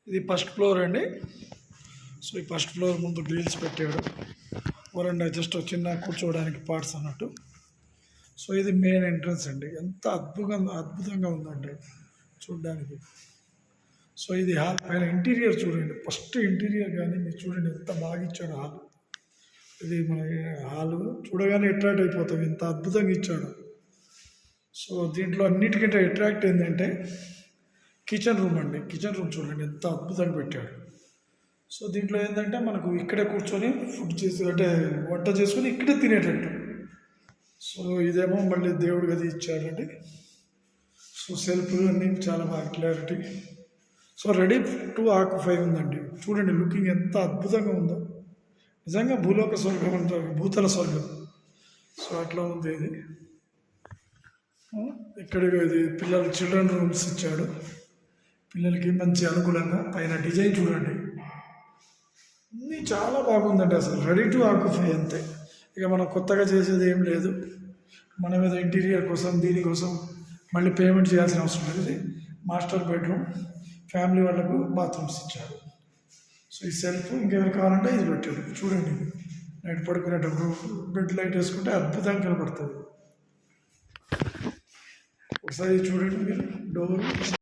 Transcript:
ఇది first floor అండి. So ఈ ఫస్ట్ ఫ్లోర్ ముందు గ్రిల్స్ పెట్టాడు. వరండా జస్ట్ చిన్న కూర్చోవడానికి పార్ట్స్ అన్నట్టు. సో ఇది మెయిన్ ఎంట్రన్స్ అండి. ఎంత అద్భుతంగా ఉందండి చూడడానికి. సో ఇది హాల్ పైన ఇంటీరియర్ చూడండి. ఫస్ట్ ఇంటీరియర్ కానీ మీరు చూడండి ఎంత బాగా ఇచ్చాడు హాల్. ఇది మన హాల్ చూడగానే అట్రాక్ట్ అయిపోతాం, ఎంత అద్భుతంగా ఇచ్చాడు. సో దీంట్లో అన్నిటికంటే అట్రాక్ట్ ఏంటంటే కిచెన్ రూమ్ అండి. కిచెన్ రూమ్ చూడండి ఎంత అద్భుతంగా పెట్టాడు. సో దీంట్లో ఏంటంటే మనకు ఇక్కడే కూర్చొని ఫుడ్ చేసి అంటే వంట చేసుకొని ఇక్కడే తినేటట్టు. సో ఇదేమో మళ్ళీ దేవుడి గది ఇచ్చాడండి. సో సెల్ఫ్లు అన్నీ చాలా బాగా clarity. So ready to occupy ఉందండి. చూడండి లుకింగ్ ఎంత అద్భుతంగా ఉందో. నిజంగా భూలోక స్వర్గం అంటారు, భూతల స్వర్గం. సో అట్లా ఉంది ఇది. ఇక్కడ ఇది పిల్లలు చిల్డ్రన్ రూమ్స్ ఇచ్చాడు. పిల్లలకి మంచి అనుకూలంగా పైన డిజైన్ చూడండి, అన్నీ చాలా బాగుందండి. అసలు రెడీ టు ఆక్యుపై అంతే. ఇక మనం కొత్తగా చేసేది ఏం లేదు. మన మీద ఇంటీరియర్ కోసం దీనికోసం మళ్ళీ పేమెంట్ చేయాల్సిన అవసరం లేదు. ఇది మాస్టర్ బెడ్రూమ్, ఫ్యామిలీ వాళ్ళకు బాత్రూమ్స్ ఇచ్చాడు. సో ఈ సెల్ఫ్ ఇంకేమైనా కావాలంటే ఇది పెట్టాడు. చూడండి నైట్ పడుకునేటప్పుడు బెడ్ లైట్ వేసుకుంటే అద్భుతంగా కనపడుతుంది. ఒకసారి చూడండి మీరు డోర్.